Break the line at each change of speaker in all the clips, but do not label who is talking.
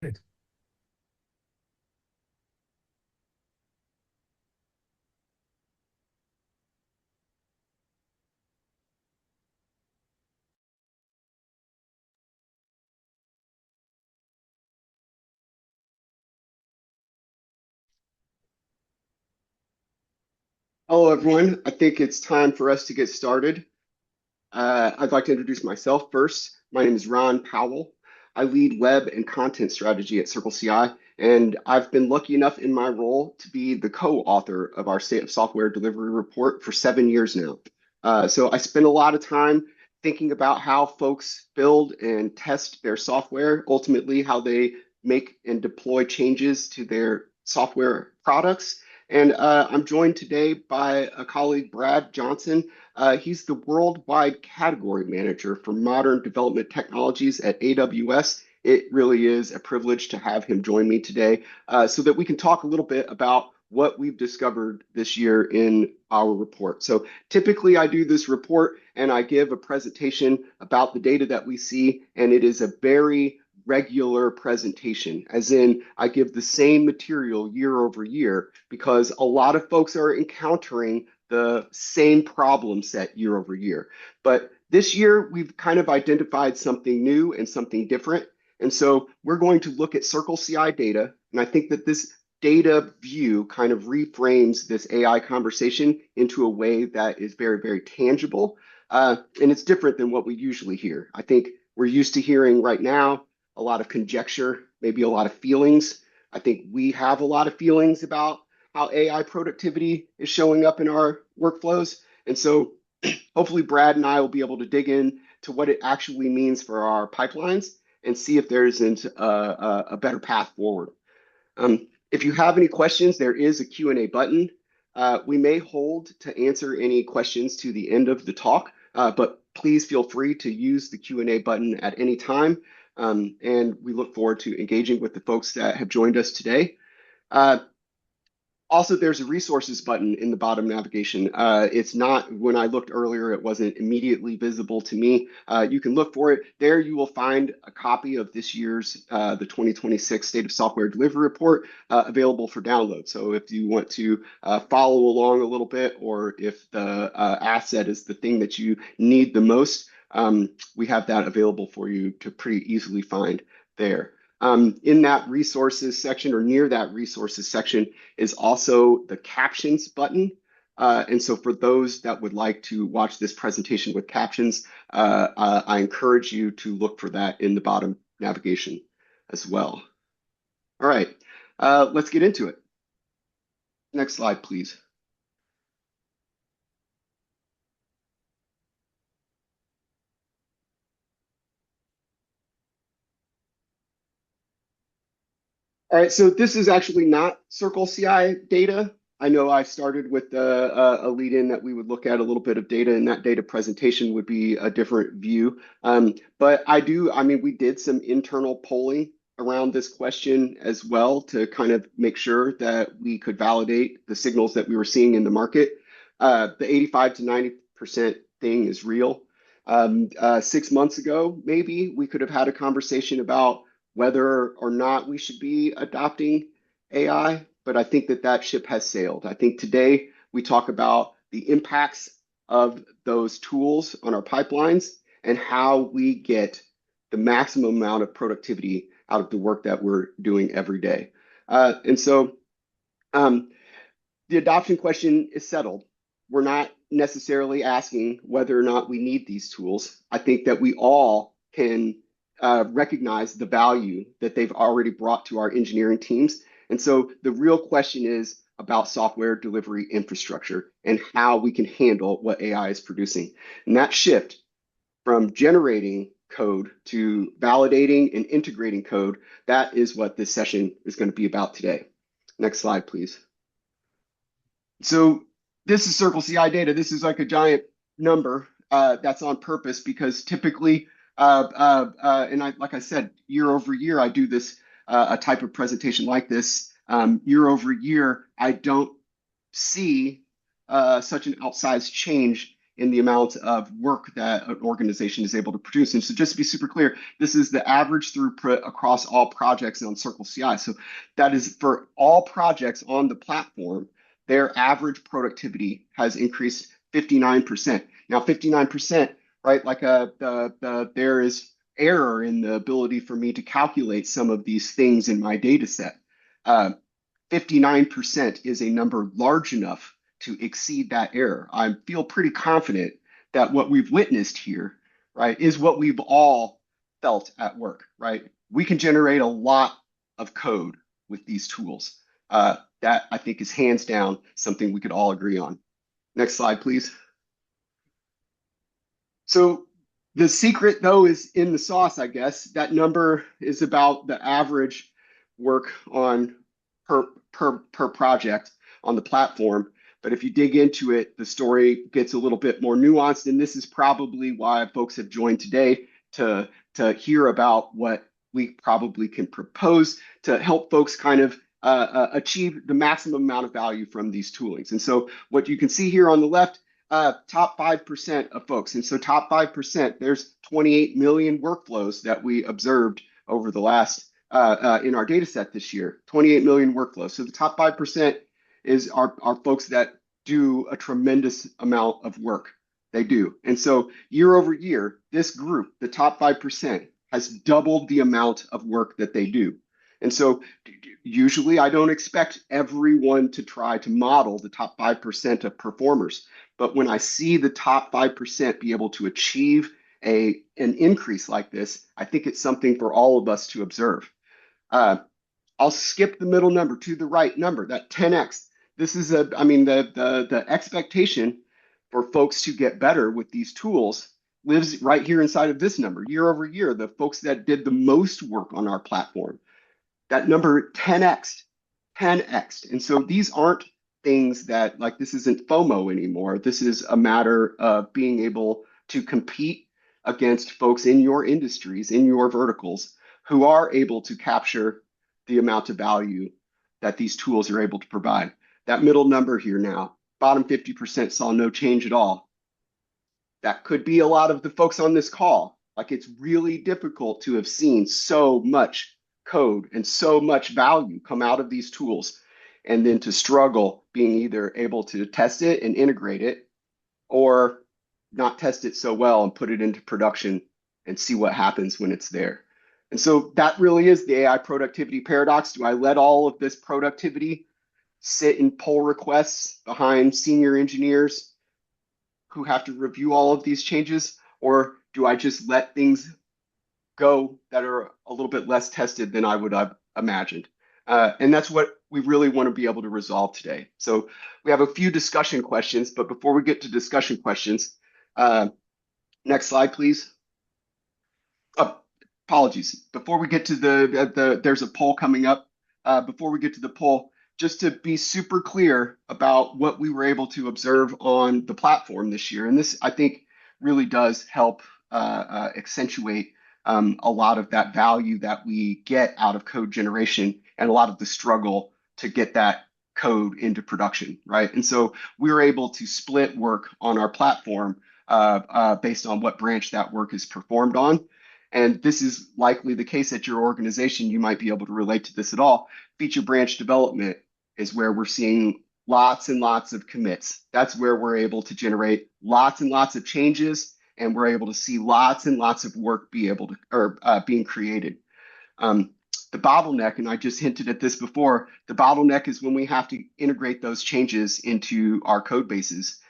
Good.
Hello, everyone. I think it's time for us to get started. I'd like to introduce myself first. My name is Ron Powell. I lead web and content strategy at CircleCI, and I've been lucky enough in my role to be the co-author of our State of Software Delivery report for 7 years now. So I spend a lot of time thinking about how folks build and test their software, ultimately how they make and deploy changes to their software products. And I'm joined today by a colleague, Brad Johnson. He's the worldwide category manager for modern development technologies at AWS. It really is a privilege to have him join me today so that we can talk a little bit about what we've discovered this year in our report. So typically I do this report and I give a presentation about the data that we see, and it is a very regular presentation, as in I give the same material year over year because a lot of folks are encountering the same problem set year over year. But this year, we've kind of identified something new and something different. And so we're going to look at CircleCI data. And I think that this data view kind of reframes this AI conversation into a way that is very, very tangible. And it's different than what we usually hear. I think we're used to hearing right now a lot of conjecture, maybe a lot of feelings. I think we have a lot of feelings about how AI productivity is showing up in our workflows. And so hopefully Brad and I will be able to dig in to what it actually means for our pipelines and see if there's a better path forward. If you have any questions, there is a Q&A button. We may hold to answer any questions to the end of the talk, but please feel free to use the Q&A button at any time. And we look forward to engaging with the folks that have joined us today. Uh, Also, there's a resources button in the bottom navigation. It's not, when I looked earlier, it wasn't immediately visible to me. You can look for it. There you will find a copy of this year's, the 2026 State of Software Delivery Report available for download. So if you want to follow along a little bit, or if the asset is the thing that you need the most, we have that available for you to pretty easily find there. In that resources section, or near that resources section, is also the captions button. And so for those that would like to watch this presentation with captions, I encourage you to look for that in the bottom navigation as well. All right, let's get into it. Next slide, please. All right, so this is actually not CircleCI data. I know I started with a lead-in that we would look at a little bit of data, and that data presentation would be a different view. But I mean, we did some internal polling around this question as well to kind of make sure that we could validate the signals that we were seeing in the market. The 85 to 90% thing is real. 6 months ago, maybe we could have had a conversation about whether or not we should be adopting AI, but I think that that ship has sailed. I think today we talk about the impacts of those tools on our pipelines and how we get the maximum amount of productivity out of the work that we're doing every day. And so um, the adoption question is settled. We're not necessarily asking whether or not we need these tools. I think that we all can recognize the value that they've already brought to our engineering teams. And so the real question is about software delivery infrastructure and how we can handle what AI is producing. And that shift from generating code to validating and integrating code, that is what this session is going to be about today. Next slide, please. So this is CircleCI data. This is like a giant number that's on purpose because typically, and like I said, year over year, I do this a type of presentation like this. Year over year, I don't see such an outsized change in the amount of work that an organization is able to produce. And so just to be super clear, this is the average throughput across all projects on CircleCI. So that is for all projects on the platform, their average productivity has increased 59%. Now, 59%, right? Like there is error in the ability for me to calculate some of these things in my data set. 59% is a number large enough to exceed that error. I feel pretty confident that what we've witnessed here, right, is what we've all felt at work, right? We can generate a lot of code with these tools. That I think is hands down something we could all agree on. Next slide, please. So the secret, though, is in the sauce, I guess. That number is about the average work on per project on the platform. But if you dig into it, the story gets a little bit more nuanced. And this is probably why folks have joined today to hear about what we probably can propose to help folks kind of achieve the maximum amount of value from these toolings. And so what you can see here on the left, top 5% of folks. And so top 5%, there's 28 million workflows that we observed over the last in our data set this year, 28 million workflows. So the top 5% are folks that do a tremendous amount of work. They do. And so year over year, this group, the top 5%, has doubled the amount of work that they do. And so usually I don't expect everyone to try to model the top 5% of performers. But when I see the top 5% be able to achieve an increase like this, I think it's something for all of us to observe. I'll skip the middle number to the right number, that 10x. This is the expectation for folks to get better with these tools lives right here inside of this number. Year over year, the folks that did the most work on our platform, that number 10x. And so these aren't things that, like, this isn't FOMO anymore. This is a matter of being able to compete against folks in your industries, in your verticals, who are able to capture the amount of value that these tools are able to provide. That middle number here now, bottom 50% saw no change at all. That could be a lot of the folks on this call. Like, it's really difficult to have seen so much code and so much value come out of these tools, and then to struggle being either able to test it and integrate it, or not test it so well and put it into production and see what happens when it's there. And so that really is the AI productivity paradox. Do I let all of this productivity sit in pull requests behind senior engineers who have to review all of these changes? Or do I just let things go that are a little bit less tested than I would have imagined? And that's what we really want to be able to resolve today. So we have a few discussion questions, but before we get to discussion questions, next slide, please. Apologies. Before we get to there's a poll coming up. Before we get to the poll, just to be super clear about what we were able to observe on the platform this year. And this, I think, really does help accentuate a lot of that value that we get out of code generation and a lot of the struggle to get that code into production, right? And so we were able to split work on our platform based on what branch that work is performed on. And this is likely the case at your organization. You might be able to relate to this at all. Feature branch development is where we're seeing lots and lots of commits. That's where we're able to generate lots and lots of changes, and we're able to see lots and lots of work being created. The bottleneck, and I just hinted at this before, the bottleneck is when we have to integrate those changes into our code bases,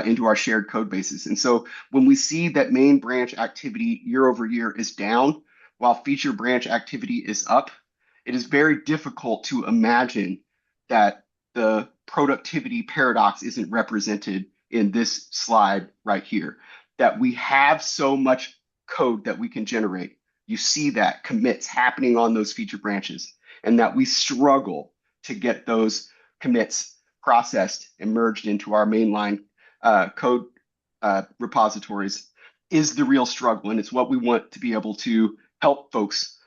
into our shared code bases. And so when we see that main branch activity year over year is down, while feature branch activity is up, it is very difficult to imagine that the productivity paradox isn't represented in this slide right here, that we have so much code that we can generate. You see that commits happening on those feature branches, and that we struggle to get those commits processed and merged into our mainline code repositories is the real struggle. And it's what we want to be able to help folks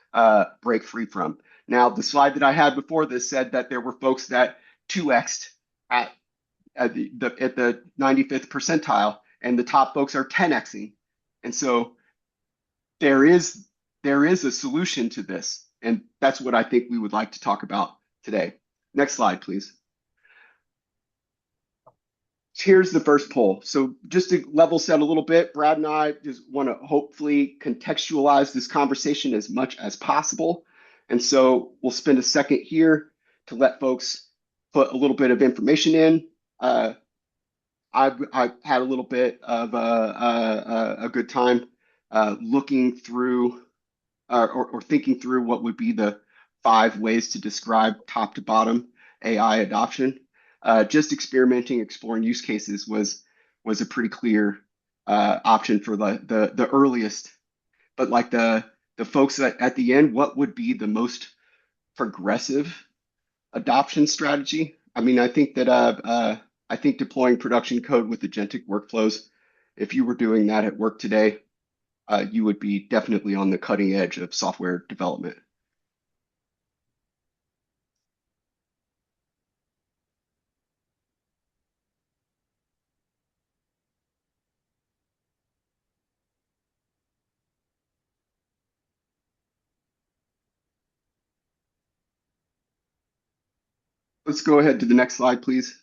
break free from. Now, the slide that I had before this said that there were folks that 2x'd at the 95th percentile. and the top folks are 10xing. And so there is there is a solution to this, and that's what I think we would like to talk about today. Next slide, please. Here's the first poll. So just to level set a little bit, Brad and I just want to hopefully contextualize this conversation as much as possible. And so we'll spend a second here to let folks put a little bit of information in. I've had a little bit of a good time looking through or thinking through what would be the 5 ways to describe top to bottom AI adoption. Just experimenting, exploring use cases was a pretty clear option for the earliest. But like the folks at the end, what would be the most progressive adoption strategy? I mean, I think deploying production code with agentic workflows, if you were doing that at work today, you would be definitely on the cutting edge of software development. Let's go ahead to the next slide, please.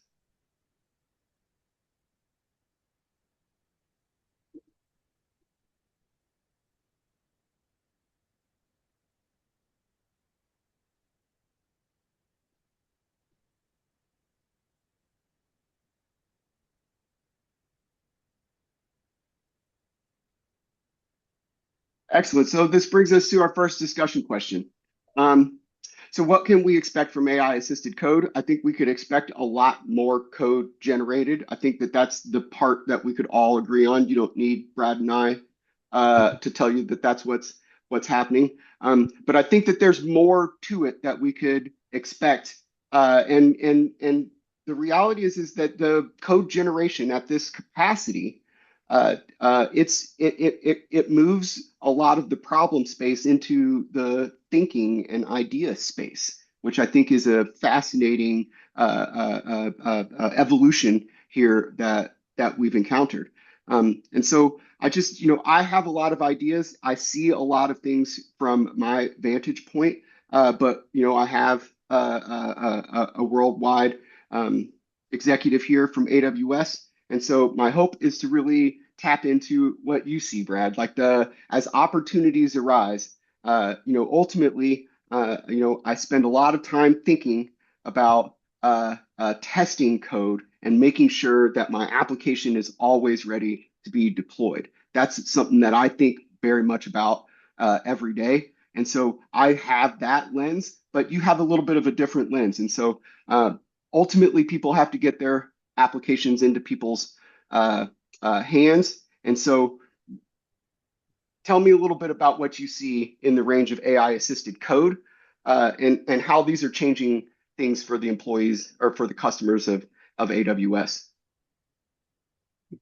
Excellent. So this brings us to our first discussion question. Um, so what can we expect from AI assisted code? I think we could expect a lot more code generated. I think that that's the part that we could all agree on. You don't need Brad and I to tell you that that's what's happening. But I think that there's more to it that we could expect. And the reality is that the code generation at this capacity it moves a lot of the problem space into the thinking and idea space, which I think is a fascinating evolution here that we've encountered. And so I just, I have a lot of ideas. I see a lot of things from my vantage point, but I have a worldwide executive here from AWS. And so my hope is to really tap into what you see, Brad, like as opportunities arise, ultimately, I spend a lot of time thinking about testing code and making sure that my application is always ready to be deployed. That's something that I think very much about every day. And so I have that lens, but you have a little bit of a different lens. And so ultimately, people have to get their applications into people's hands. And so tell me a little bit about what you see in the range of AI assisted code and how these are changing things for the employees or for the customers of AWS.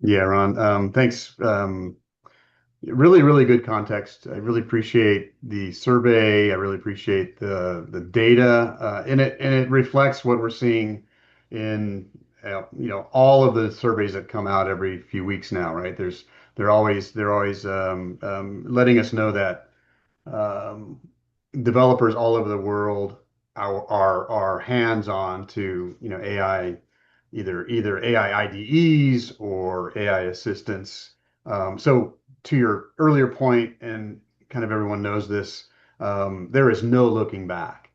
Yeah, Ron. Thanks. Really, really good context. I really appreciate the survey. I really appreciate the data, and it reflects what we're seeing in all of the surveys that come out every few weeks now, right? They're always letting us know that um, developers all over the world are hands-on to AI, either AI IDEs or AI assistants. So to your earlier point, and kind of everyone knows this, there is no looking back,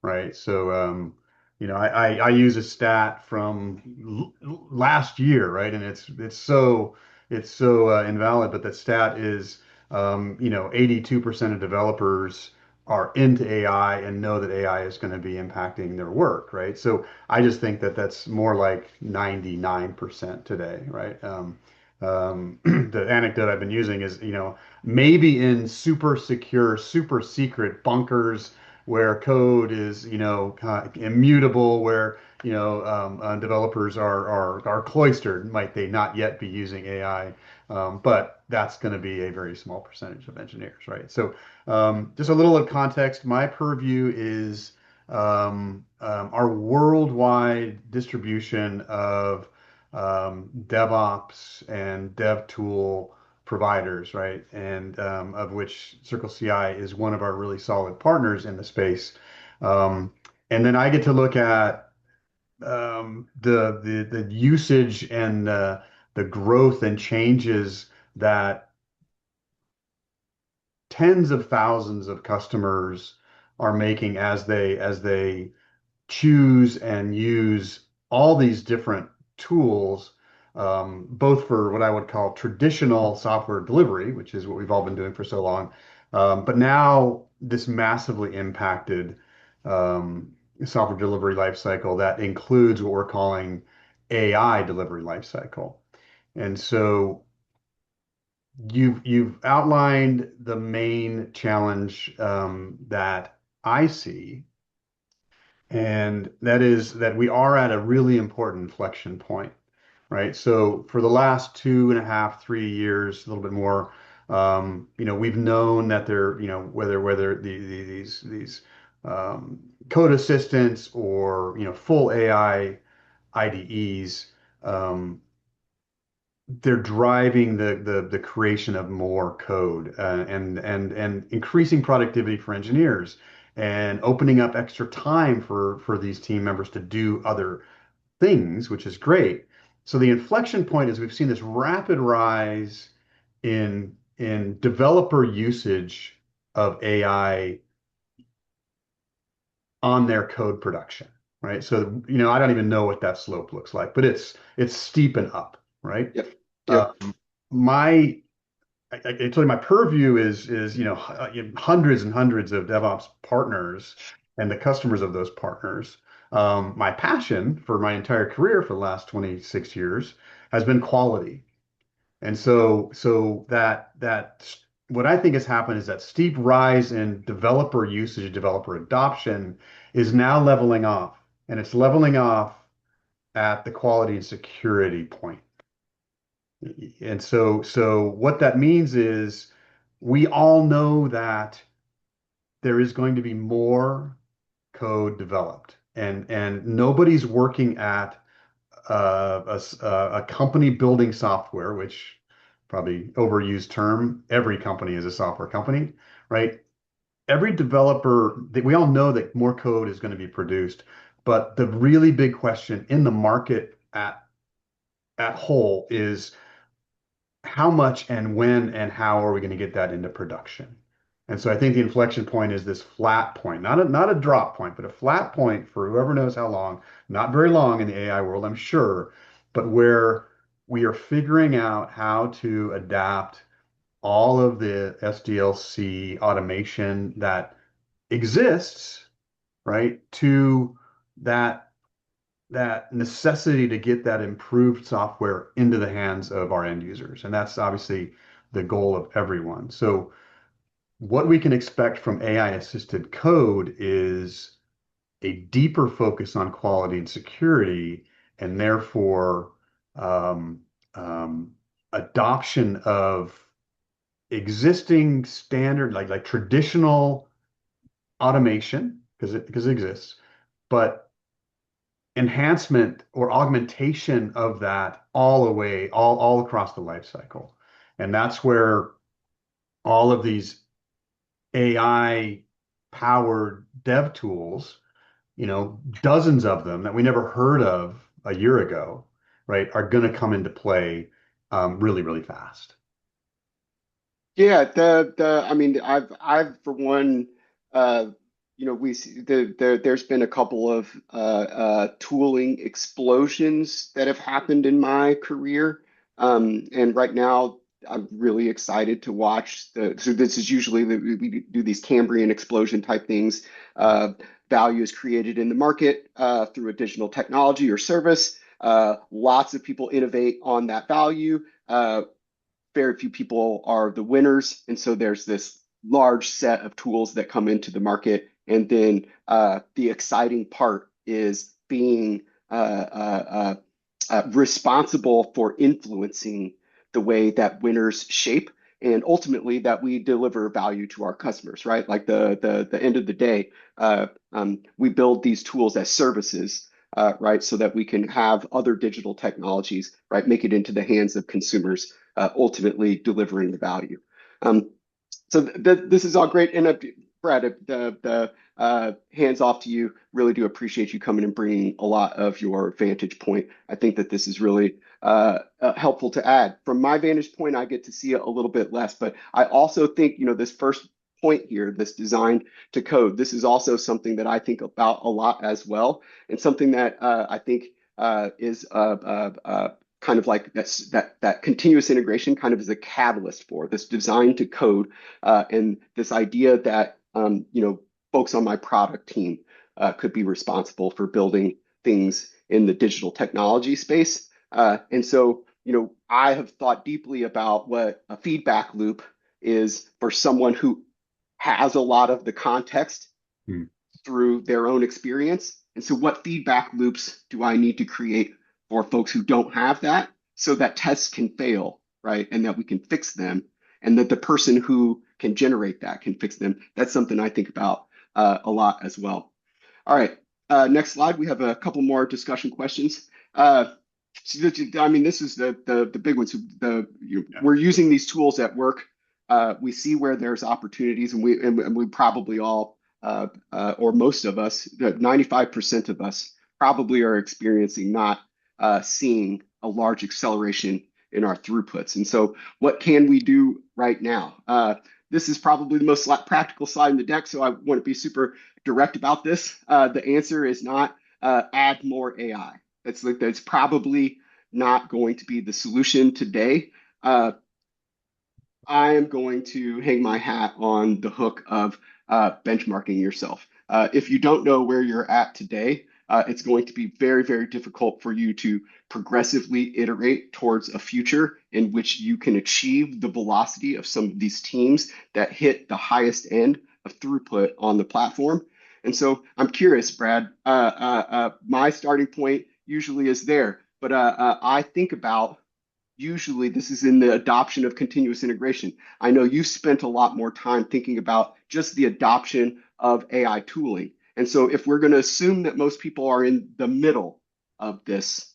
right? So I use a stat from last year, right? And it's so invalid, but that stat is 82% of developers are into AI and know that AI is going to be impacting their work, right? So I just think that that's more like 99% today, right? The anecdote I've been using is, maybe in super secure, super secret bunkers where code is, kind of immutable, where, developers are cloistered, might they not yet be using AI? But that's going to be a very small percentage of engineers, right? So just a little of context. My purview is our worldwide distribution of DevOps and dev tool providers, right? And of which CircleCI is one of our really solid partners in the space. Um, and then I get to look at the usage and the growth and changes that tens of thousands of customers are making as they choose and use all these different tools, both for what I would call traditional software delivery, which is what we've all been doing for so long, but now this massively impacted um, software delivery lifecycle that includes what we're calling AI delivery lifecycle. And so you've outlined the main challenge that I see, and that is that we are at a really important inflection point, right? So for the last 2.5, 3 years, a little bit more, we've known that there, whether these code assistants or full AI IDEs, um, they're driving the creation of more code and increasing productivity for engineers and opening up extra time for these team members to do other things, which is great. So the inflection point is we've seen this rapid rise in developer usage of AI on their code production, right? So, I don't even know what that slope looks like, but it's steep and up, right?
Yep.
Um,
Yep.
my I told you my purview is hundreds and hundreds of DevOps partners and the customers of those partners. My passion for my entire career for the last 26 years has been quality. And so that what I think has happened is that steep rise in developer usage, developer adoption is now leveling off, and it's leveling off at the quality and security point. And so what that means is we all know that there is going to be more code developed, and nobody's working at a company building software, which probably overused term. Every company is a software company, right? Every developer, we all know that more code is going to be produced, but the really big question in the market at whole is how much and when and how are we going to get that into production? And so I think the inflection point is this flat point, not a drop point, but a flat point for whoever knows how long, not very long in the AI world, I'm sure, but where we are figuring out how to adapt all of the SDLC automation that exists, right, to that that necessity to get that improved software into the hands of our end users. And that's obviously the goal of everyone. So what we can expect from AI assisted code is a deeper focus on quality and security, and therefore um, um, adoption of existing standard, like traditional automation, because it exists, but enhancement or augmentation of that all the way, all across the life cycle. And that's where all of these AI powered dev tools, dozens of them that we never heard of a year ago, right, are going to come into play really, really fast.
Yeah, I mean, I've for one, uh, we see there's been a couple of tooling explosions that have happened in my career, and right now I'm really excited to watch the. So this is usually we do these Cambrian explosion type things. Value is created in the market through additional technology or service. Lots of people innovate on that value. Very few people are the winners. And so there's this large set of tools that come into the market. And then the exciting part is being responsible for influencing the way that winners shape and ultimately that we deliver value to our customers, right? Like the end of the day, we build these tools as services. right? So that we can have other digital technologies, right, make it into the hands of consumers, ultimately delivering the value. Um, so this is all great. And Brad, the hands off to you. Really do appreciate you coming and bringing a lot of your vantage point. I think that this is really helpful to add. From my vantage point, I get to see it a little bit less, but I also think, this first point here, this design to code, this is also something that I think about a lot as well, and something that I think is kind of like that continuous integration kind of is a catalyst for this design to code, and this idea that folks on my product team could be responsible for building things in the digital technology space. And so, I have thought deeply about what a feedback loop is for someone who has a lot of the context
Hmm.
through their own experience. And so, what feedback loops do I need to create for folks who don't have that so that tests can fail, right? And that we can fix them, and that the person who can generate that can fix them. That's something I think about a lot as well. All right, next slide. We have a couple more discussion questions. I mean, this is the big ones.
Yeah.
We're using these tools at work. We see where there's opportunities, and we probably all, or most of us, 95% of us probably are experiencing not seeing a large acceleration in our throughputs. And so, what can we do right now? This is probably the most practical slide in the deck, so I want to be super direct about this. The answer is not add more AI. That's probably not going to be the solution today. Uh, I am going to hang my hat on the hook of benchmarking yourself. If you don't know where you're at today, it's going to be very, very difficult for you to progressively iterate towards a future in which you can achieve the velocity of some of these teams that hit the highest end of throughput on the platform. And so I'm curious, Brad, my starting point usually is there, but I think about usually this is in the adoption of continuous integration. I know you spent a lot more time thinking about just the adoption of AI tooling. And so if we're going to assume that most people are in the middle of this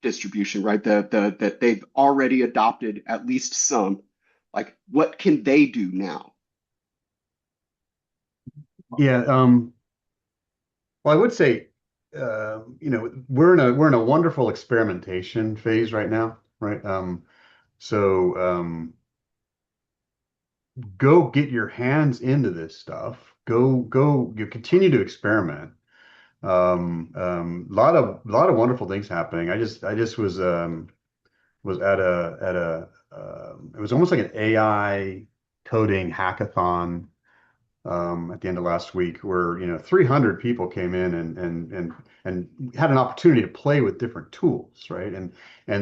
distribution, right, that they've already adopted at least some, like what can they do now?
Yeah. Well, I would say, we're in a wonderful experimentation phase right now, right? So go get your hands into this stuff. Go. You continue to experiment. Lot of wonderful things happening. I just was at a it was almost like an AI coding hackathon at the end of last week where 300 people came in and had an opportunity to play with different tools, right? And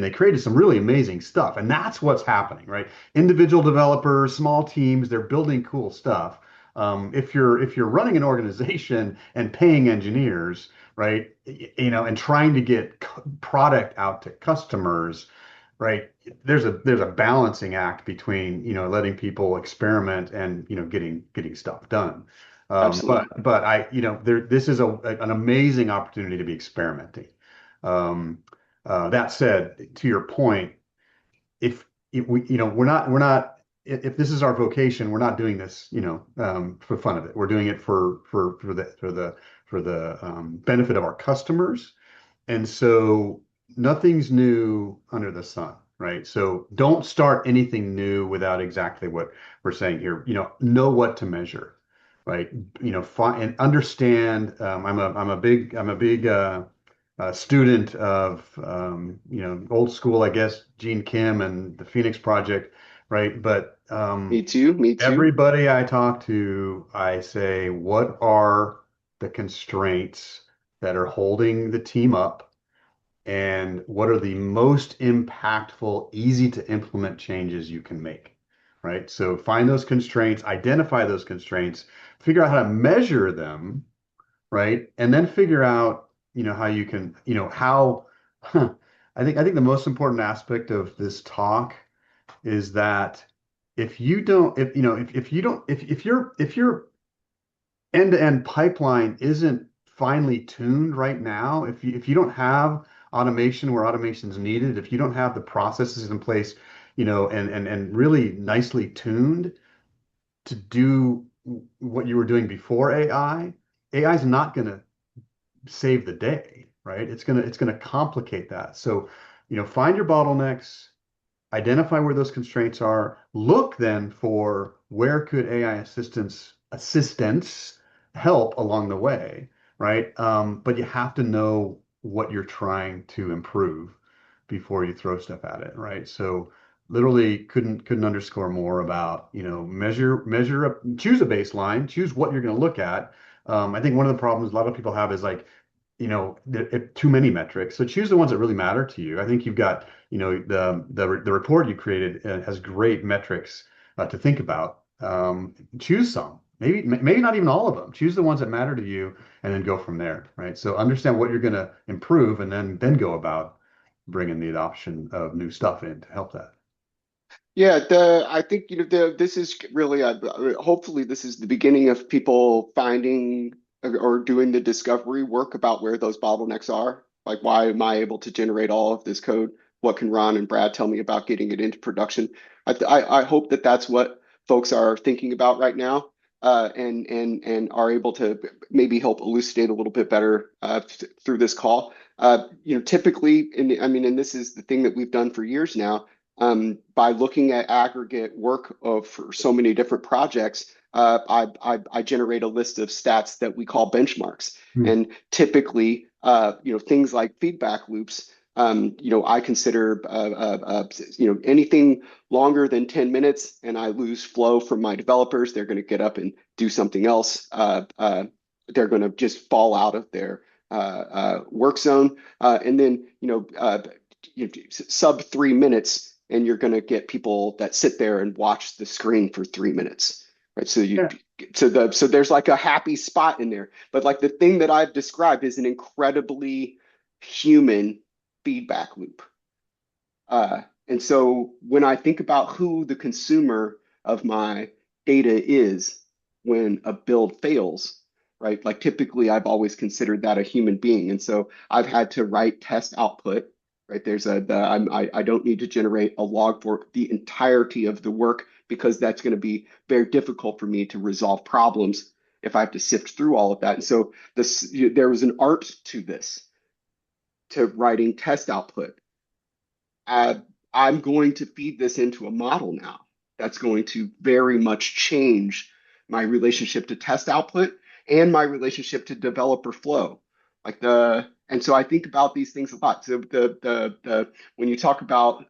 they created some really amazing stuff. And that's what's happening, right? Individual developers, small teams, they're building cool stuff. If you're running an organization and paying engineers, right, and trying to get product out to customers, right? There's a balancing act between letting people experiment and getting stuff done. But
Absolutely.
but I this is an amazing opportunity to be experimenting. Um, that said, to your point, if we we're not if this is our vocation, we're not doing this for fun of it. We're doing it for the benefit of our customers, and so nothing's new under the sun, right? So don't start anything new without exactly what we're saying here. Know what to measure, right? Find and understand. I'm a big student of old school, I guess, Gene Kim and the Phoenix Project, right? But
Me too. Me too.
everybody I talk to, I say, what are the constraints that are holding the team up? And what are the most impactful, easy to implement changes you can make, right? So find those constraints, identify those constraints, figure out how to measure them, right? And then figure out, how you can, how I think the most important aspect of this talk is that if you don't, if you don't, if your end-to-end pipeline isn't finely tuned right now, if you don't have automation where automation is needed, if you don't have the processes in place, and really nicely tuned to do what you were doing before AI is not going to save the day, right? It's gonna complicate that. So, find your bottlenecks, identify where those constraints are, look then for where could AI assistance help along the way, right? But you have to know what you're trying to improve before you throw stuff at it, right? So literally couldn't underscore more about, measure up, choose a baseline, choose what you're going to look at. I think one of the problems a lot of people have is like, too many metrics. So choose the ones that really matter to you. I think you've got, the report you created has great metrics to think about. Choose some, maybe not even all of them. Choose the ones that matter to you, and then go from there, right? So understand what you're going to improve, and then go about bringing the adoption of new stuff in to help that.
Yeah, I think this is really hopefully this is the beginning of people finding or doing the discovery work about where those bottlenecks are. Like, why am I able to generate all of this code? What can Ron and Brad tell me about getting it into production? I hope that that's what folks are thinking about right now, and are able to maybe help elucidate a little bit better through this call. Typically, and I mean, and this is the thing that we've done for years now, by looking at aggregate work of for so many different projects, I generate a list of stats that we call benchmarks.
Hmm.
And typically, things like feedback loops, I consider, anything longer than 10 minutes and I lose flow from my developers, they're going to get up and do something else. They're going to just fall out of their work zone. And then, sub 3 minutes, and you're going to get people that sit there and watch the screen for 3 minutes, right?
Yeah.
So there's like a happy spot in there, but like the thing that I've described is an incredibly human feedback loop. And so when I think about who the consumer of my data is when a build fails, right? Like typically I've always considered that a human being. And so I've had to write test output, right? I don't need to generate a log for the entirety of the work because that's going to be very difficult for me to resolve problems if I have to sift through all of that. And so there was an art to this, to writing test output. uh, I'm going to feed this into a model now that's going to very much change my relationship to test output and my relationship to developer flow. And so I think about these things a lot. So when you talk about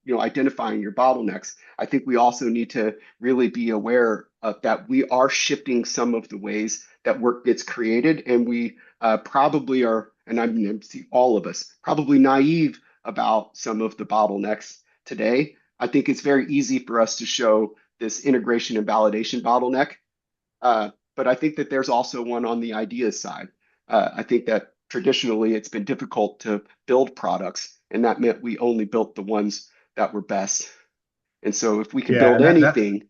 identifying your bottlenecks, I think we also need to really be aware of that we are shifting some of the ways that work gets created, and we probably are, and I mean, all of us probably naive about some of the bottlenecks today. I think it's very easy for us to show this integration and validation bottleneck. But I think that there's also one on the ideas side. I think that traditionally it's been difficult to build products, and that meant we only built the ones that were best. And so if we can
Yeah,
build
and that
anything,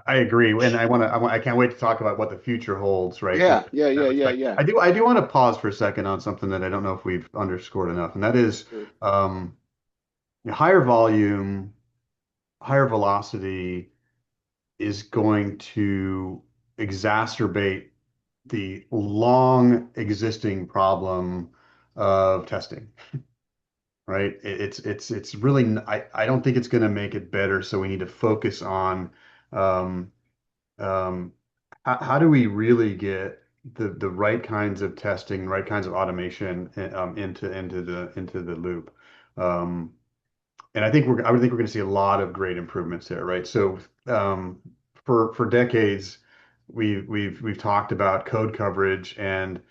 I agree, and I can't wait to talk about what the future holds, right?
yeah, yeah,
That
yeah, yeah,
respect.
yeah.
I do want to pause for a second on something that I don't know if we've underscored enough, and that is
Sure.
um, higher volume, higher velocity is going to exacerbate the long existing problem of testing, right? It's really I don't think it's going to make it better, so we need to focus on um, um, how do we really get the right kinds of testing, right kinds of automation into the loop. Um, and I would think we're going to see a lot of great improvements there, right? So for decades, we've talked about code coverage, and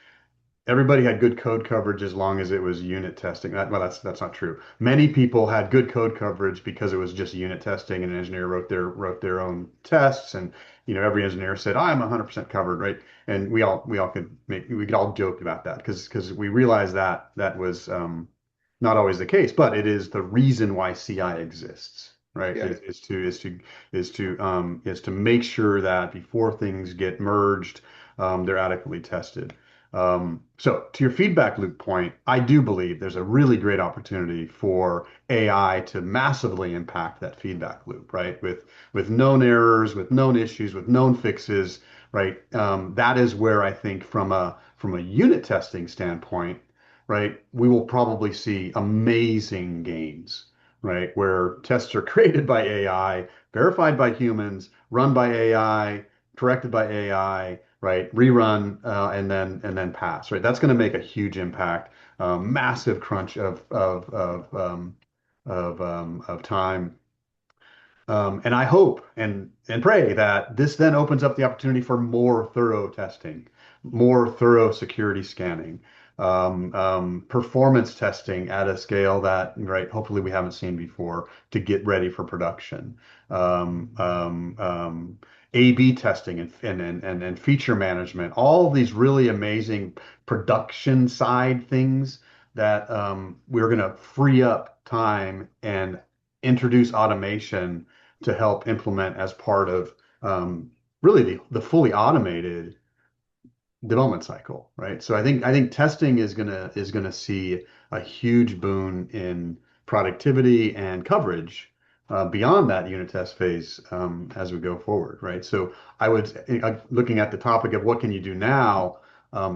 everybody had good code coverage as long as it was unit testing. Well, that's not true. Many people had good code coverage because it was just unit testing, and an engineer wrote their own tests, and every engineer said, "I'm 100% covered," right? And we could all joke about that because we realized that was not always the case, but it is the reason why CI exists, right?
Yeah.
Is to make sure that before things get merged, they're adequately tested. So to your feedback loop point, I do believe there's a really great opportunity for AI to massively impact that feedback loop, right? With known errors, with known issues, with known fixes, right? That is where I think from a unit testing standpoint, right, we will probably see amazing gains, right? Where tests are created by AI, verified by humans, run by AI, corrected by AI, right? Rerun and then pass, right? That's going to make a huge impact, massive crunch of time. And I hope and pray that this then opens up the opportunity for more thorough testing, more thorough security scanning, performance testing at a scale that, right, hopefully we haven't seen before to get ready for production. Um, um, um, A/B testing and feature management, all these really amazing production side things that we're going to free up time and introduce automation to help implement as part of really the fully automated development cycle, right? So I think testing is gonna see a huge boon in productivity and coverage beyond that unit test phase as we go forward, right? So I would looking at the topic of what can you do now,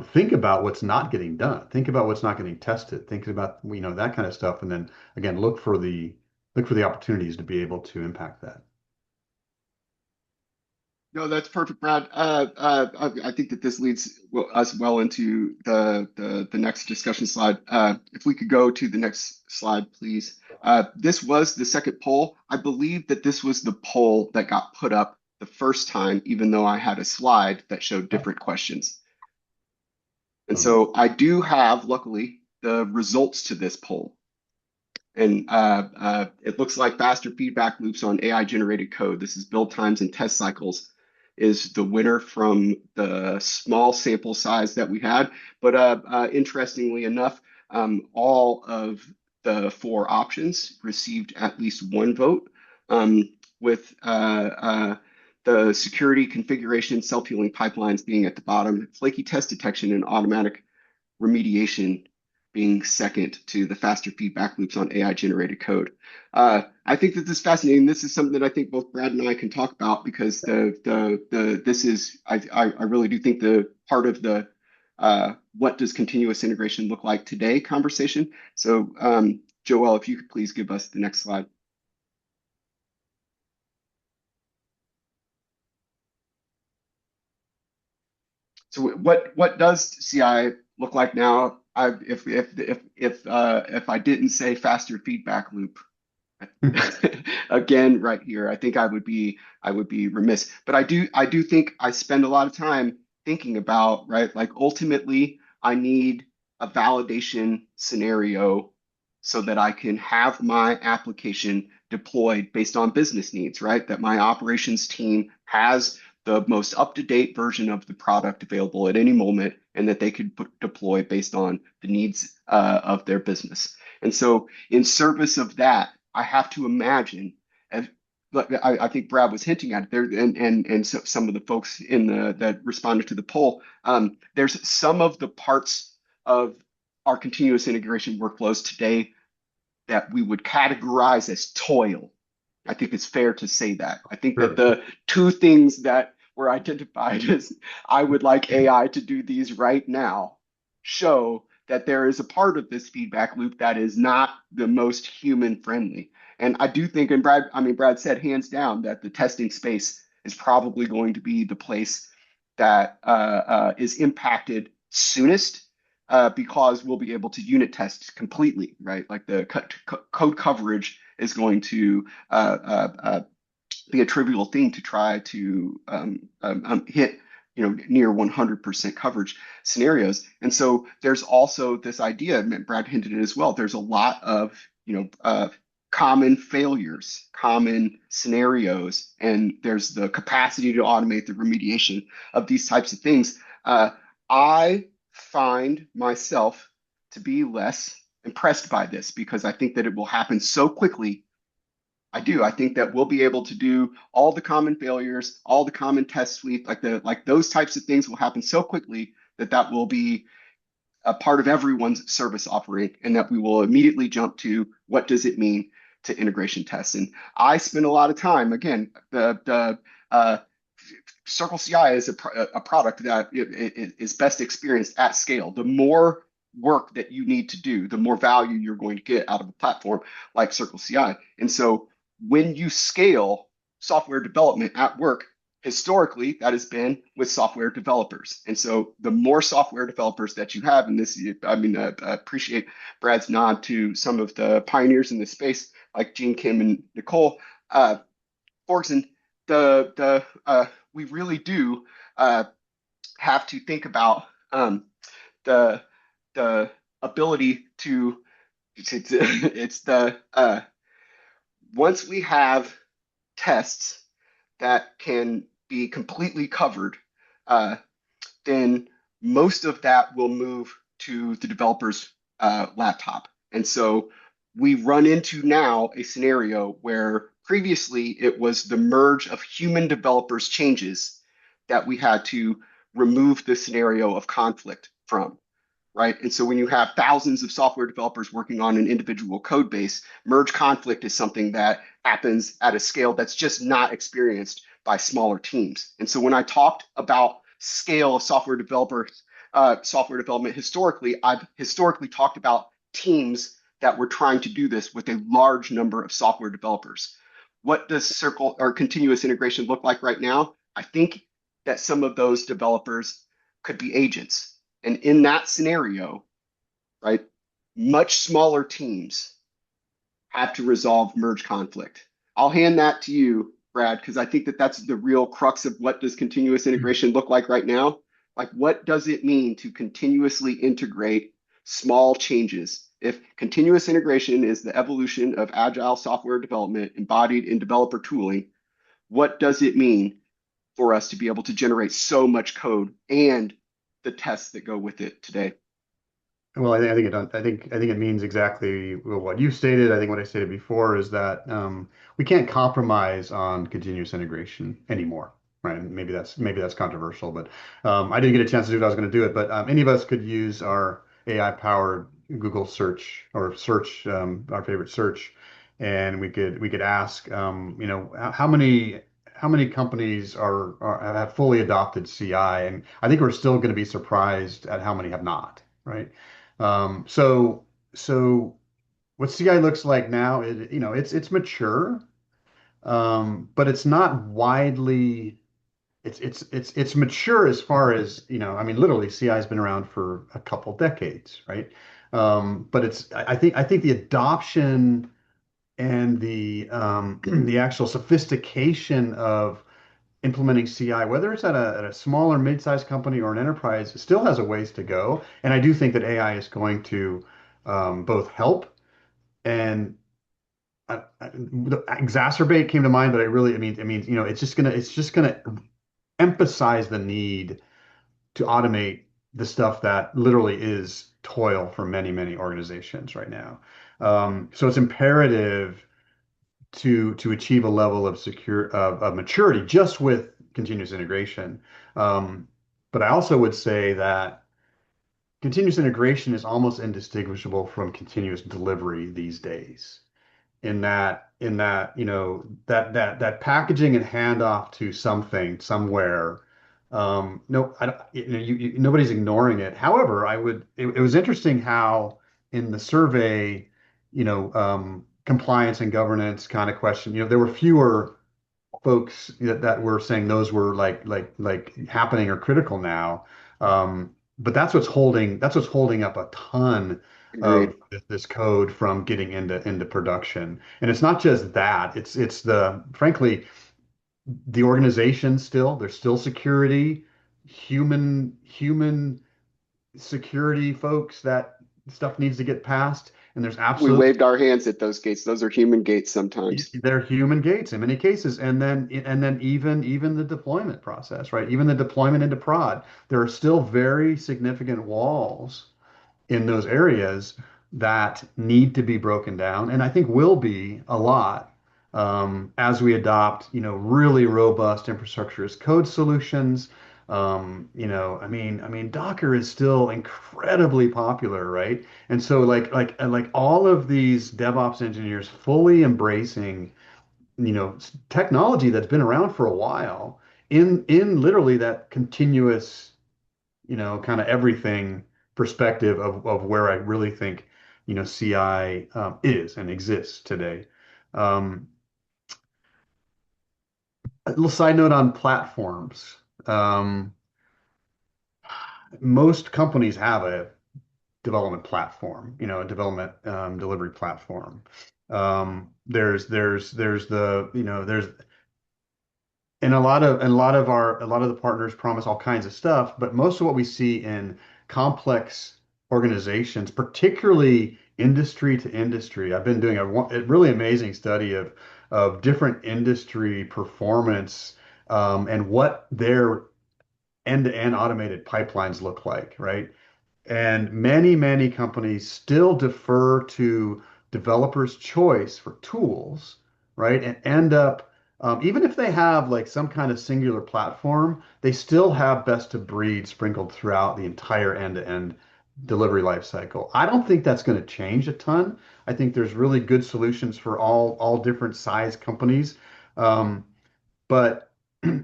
think about what's not getting done, think about what's not getting tested, think about that kind of stuff, and then again look for the opportunities to be able to impact that.
No, that's perfect, Brad. I think that this leads us well into the next discussion slide. If we could go to the next slide, please. This was the second poll. I believe that this was the poll that got put up the first time, even though I had a slide that showed different questions. And
Um,
so I do have, luckily, the results to this poll. And it looks like faster feedback loops on AI generated code. This is build times and test cycles is the winner from the small sample size that we had. But interestingly enough, all of the four options received at least one vote, with the security configuration, self-healing pipelines being at the bottom, flaky test detection, and automatic remediation being second to the faster feedback loops on AI generated code. I think that this is fascinating. This is something that I think both Brad and I can talk about because this is I really do think the part of the what does continuous integration look like today conversation. So Joel, if you could please give us the next slide. So what does CI look like now? If I didn't say faster feedback loop, again, right here, I think I would be remiss. But I do think I spend a lot of time thinking about, right, like ultimately I need a validation scenario so that I can have my application deployed based on business needs, right? That my operations team has the most up-to-date version of the product available at any moment and that they could deploy based on the needs of their business. And so in service of that, I have to imagine, and I think Brad was hinting at it there, and so some of the folks in the that responded to the poll. There's some of the parts of our continuous integration workflows today that we would categorize as toil. I think it's fair to say that. I think that
sure.
the two things that were identified as I would like AI to do these right now show that there is a part of this feedback loop that is not the most human friendly. And I do think, and Brad said hands down that the testing space is probably going to be the place that is impacted soonest because we'll be able to unit test completely, right? Like the code coverage is going to be a trivial thing to try to hit, near 100% coverage scenarios. And so there's also this idea, and Brad hinted it as well. There's a lot of common failures, common scenarios, and there's the capacity to automate the remediation of these types of things. I find myself to be less impressed by this because I think that it will happen so quickly. I do. I think that we'll be able to do all the common failures, all the common test suite, like those types of things will happen so quickly that will be a part of everyone's service offering, and that we will immediately jump to what does it mean to integration tests. And I spend a lot of time, again, the CircleCI is a product that is best experienced at scale. The more work that you need to do, the more value you're going to get out of a platform like CircleCI. And so when you scale software development at work, historically that has been with software developers. And so the more software developers that you have in this, I mean, I appreciate Brad's nod to some of the pioneers in this space like Gene Kim and Nicole Forgson. The we really do uh, have to think about the the ability to it's the once we have tests that can be completely covered, uh, then most of that will move to the developer's laptop. And so we run into now a scenario where previously it was the merge of human developers changes that we had to remove the scenario of conflict from, right? And so when you have thousands of software developers working on an individual code base, merge conflict is something that happens at a scale that's just not experienced by smaller teams. And so when I talked about scale of software development historically, I've historically talked about teams that were trying to do this with a large number of software developers. What does circle or continuous integration look like right now? I think that some of those developers could be agents. And in that scenario, right, much smaller teams have to resolve merge conflict. I'll hand that to you, Brad, because I think that that's the real crux of what does continuous integration look like right now. Like, what does it mean to continuously integrate small changes? If continuous integration is the evolution of agile software development embodied in developer tooling, what does it mean for us to be able to generate so much code and the tests that go with it today?
Well, I think it means exactly what you stated. I think what I stated before is that we can't compromise on continuous integration anymore, right? And maybe that's controversial, but I didn't get a chance to do it. I was going to do it, but any of us could use our AI-powered Google search or search our favorite search, and we could ask, how many companies have fully adopted CI, and I think we're still going to be surprised at how many have not, right? Um, so so what CI looks like now is, it's mature, but it's not widely. It's mature as far as, I mean, literally CI has been around for a couple decades, right? But I think the adoption and the the actual sophistication of implementing CI, whether it's at a smaller mid-sized company or an enterprise, it still has a ways to go. And I do think that AI is going to both help and exacerbate came to mind, but I mean, it's just gonna emphasize the need to automate the stuff that literally is toil for many, many organizations right now. So it's imperative to achieve a level of of maturity just with continuous integration. Um, but I also would say that continuous integration is almost indistinguishable from continuous delivery these days. In that that packaging and handoff to something somewhere. No, I don't, nobody's ignoring it. However, it was interesting how in the survey, compliance and governance kind of question, there were fewer folks that were saying those were like happening or critical now. But that's what's holding up a ton of
Agreed.
this code from getting into production. And it's not just that, it's the frankly the organization still, there's still security, human security folks that stuff needs to get past. And there's
We
absolutely
waved our hands at those gates. Those are human gates sometimes.
they're human gates in many cases, and then even the deployment process, right? Even the deployment into prod, there are still very significant walls in those areas that need to be broken down, and I think will be a lot as we adopt, really robust infrastructure as code solutions. Docker is still incredibly popular, right? And so like all of these DevOps engineers fully embracing, technology that's been around for a while in literally that continuous, kind of everything perspective of where I really think, CI is and exists today. Um, a little side note on platforms. Um, Most companies have a development platform, a development delivery platform. There's the, there's and a lot of the partners promise all kinds of stuff, but most of what we see in complex organizations, particularly industry to industry, I've been doing a really amazing study of different industry performance, and what their end-to-end automated pipelines look like, right? And many companies still defer to developers' choice for tools, right? And end up, even if they have like some kind of singular platform, they still have best of breed sprinkled throughout the entire end-to-end delivery life cycle. I don't think that's going to change a ton. I think there's really good solutions for all different size companies. Um, but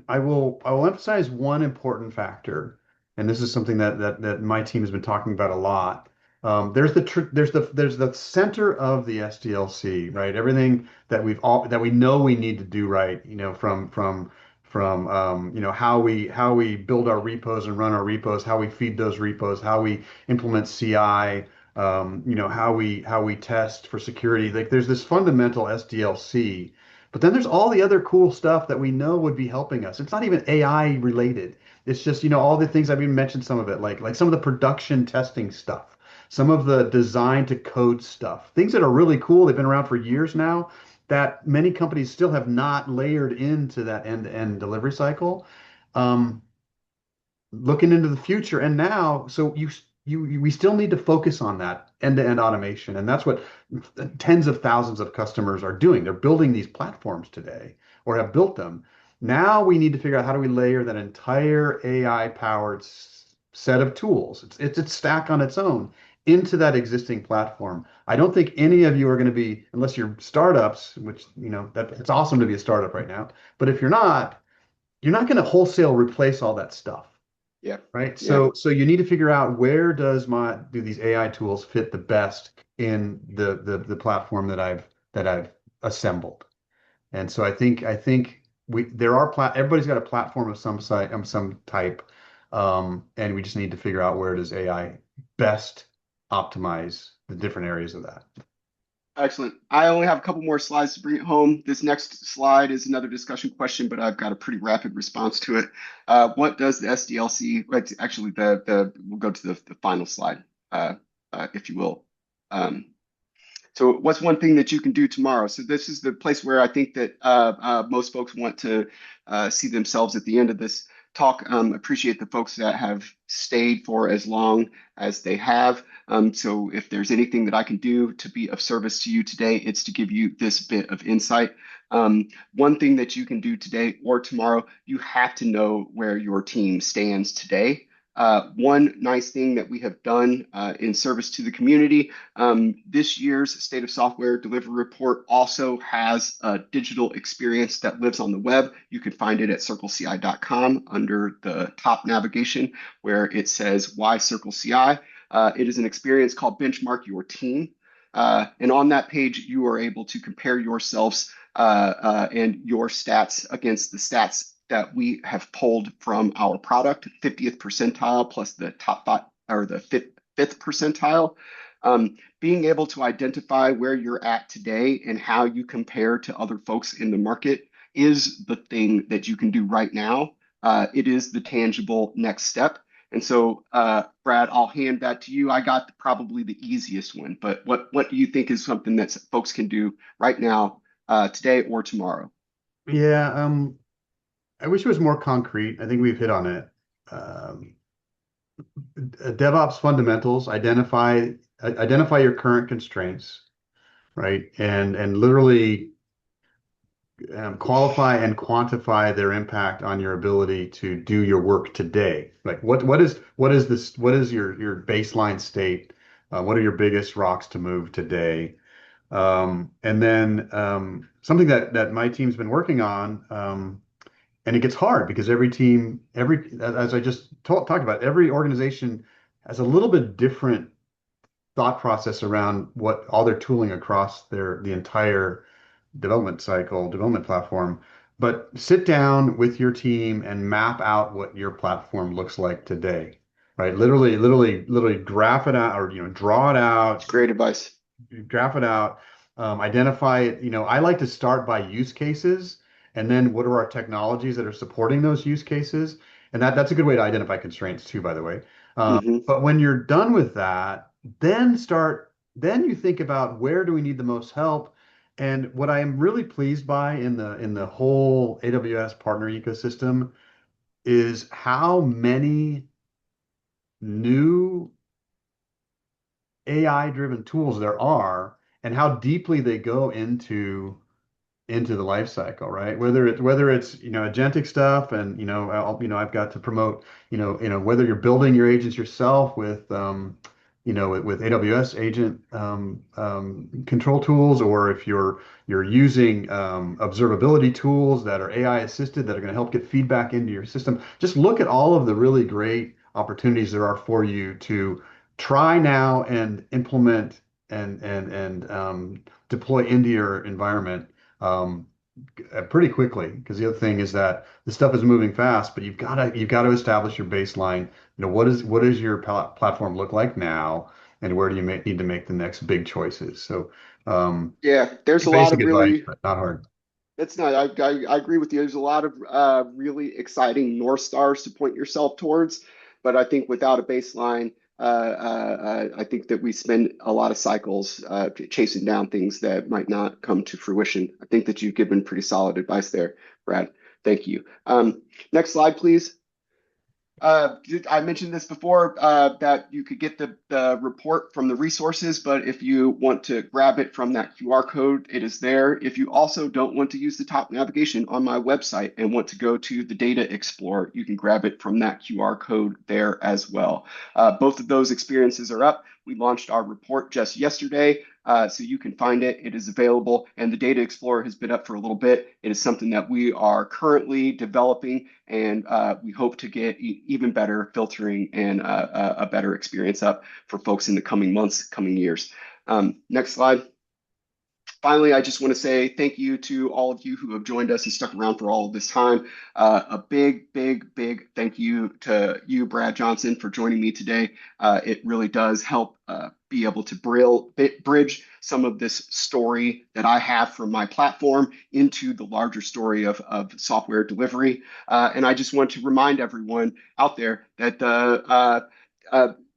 I will emphasize one important factor, and this is something that my team has been talking about a lot. There's the center of the SDLC, right? Everything that we know we need to do right, from how we build our repos and run our repos, how we feed those repos, how we implement CI, how we test for security. Like there's this fundamental SDLC. But then there's all the other cool stuff that we know would be helping us. It's not even AI related. It's just, all the things I've even mentioned some of it, like some of the production testing stuff, some of the design to code stuff, things that are really cool. They've been around for years now that many companies still have not layered into that end-to-end delivery cycle. Um, Looking into the future and now, so we still need to focus on that end-to-end automation, and that's what tens of thousands of customers are doing. They're building these platforms today or have built them. Now we need to figure out how do we layer that entire AI powered set of tools. It's stack on its own into that existing platform. I don't think any of you are going to be, unless you're startups, which that it's awesome to be a startup right now, but if you're not going to wholesale replace all that stuff,
Yeah,
right?
yeah.
So you need to figure out where do these AI tools fit the best in the platform that I've assembled. And so I think everybody's got a platform of some type, and we just need to figure out where does AI best optimize the different areas of that.
Excellent. I only have a couple more slides to bring it home. This next slide is another discussion question, but I've got a pretty rapid response to it. What does the SDLC, right, actually we'll go to the final slide, if you will. Um, So what's one thing that you can do tomorrow? So this is the place where I think that most folks want to see themselves at the end of this talk. Appreciate the folks that have stayed for as long as they have. So if there's anything that I can do to be of service to you today, it's to give you this bit of insight. One thing that you can do today or tomorrow, you have to know where your team stands today. One nice thing that we have done in service to the community, this year's State of Software Delivery Report also has a digital experience that lives on the web. You can find it at circleci.com under the top navigation where it says Why CircleCI. It is an experience called Benchmark Your Team. And on that page, you are able to compare yourselves and your stats against the stats that we have pulled from our product, 50th percentile plus the top five or the fifth percentile. Being able to identify where you're at today and how you compare to other folks in the market is the thing that you can do right now. It is the tangible next step. And so, Brad, I'll hand that to you. I got probably the easiest one, but what do you think is something that folks can do right now, today or tomorrow?
Yeah, I wish it was more concrete. I think we've hit on it. Um, DevOps fundamentals, identify your current constraints, right? And literally qualify and quantify their impact on your ability to do your work today. Like what is your baseline state? What are your biggest rocks to move today? And then something that my team's been working on, and it gets hard because every team, as I just talked about, every organization has a little bit different thought process around what all their tooling across the entire development cycle, development platform. But sit down with your team and map out what your platform looks like today, right? Literally graph it out or draw it
It's
out,
great advice.
graph it out, identify it. I like to start by use cases and then what are our technologies that are supporting those use cases? And that's a good way to identify constraints too, by the way.
Hmm.
But when you're done with that, then you think about where do we need the most help? And what I am really pleased by in the whole AWS partner ecosystem is how many new AI driven tools there are and how deeply they go into the life cycle, right? Whether it's agentic stuff, and I've got to promote whether you're building your agents yourself with AWS agent control tools, or if you're using observability tools that are AI assisted that are going to help get feedback into your system. Just look at all of the really great opportunities there are for you to try now and implement and deploy into your environment um, pretty quickly. Because the other thing is that the stuff is moving fast, but you've got to establish your baseline. What does your platform look like now, and where do you need to make the next big choices? So,
Yeah, there's a lot
basic
of
advice,
really.
but not hard.
That's not. I agree with you. There's a lot of really exciting North Stars to point yourself towards, but I think without a baseline, I think that we spend a lot of cycles chasing down things that might not come to fruition. I think that you've given pretty solid advice there, Brad. Thank you. Next slide, please. I mentioned this before that you could get the report from the resources, but if you want to grab it from that QR code, it is there. If you also don't want to use the top navigation on my website and want to go to the Data Explorer, you can grab it from that QR code there as well. Both of those experiences are up. We launched our report just yesterday. So you can find it. It is available, and the Data Explorer has been up for a little bit. It is something that we are currently developing, and we hope to get even better filtering and a better experience up for folks in the coming months, coming years. Next slide. Finally, I just want to say thank you to all of you who have joined us and stuck around for all of this time. A big, big, big thank you to you, Brad Johnson, for joining me today. It really does help be able to bridge some of this story that I have from my platform into the larger story of software delivery. And I just want to remind everyone out there that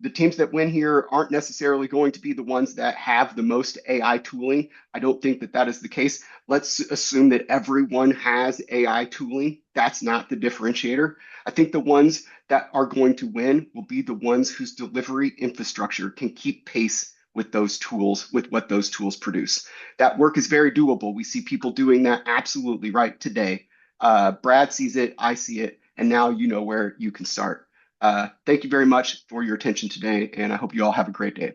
the teams that win here aren't necessarily going to be the ones that have the most AI tooling. I don't think that that is the case. Let's assume that everyone has AI tooling. That's not the differentiator. I think the ones that are going to win will be the ones whose delivery infrastructure can keep pace with those tools, with what those tools produce. That work is very doable. We see people doing that absolutely right today. Brad sees it, I see it, and now you know where you can start. Thank you very much for your attention today, and I hope you all have a great day.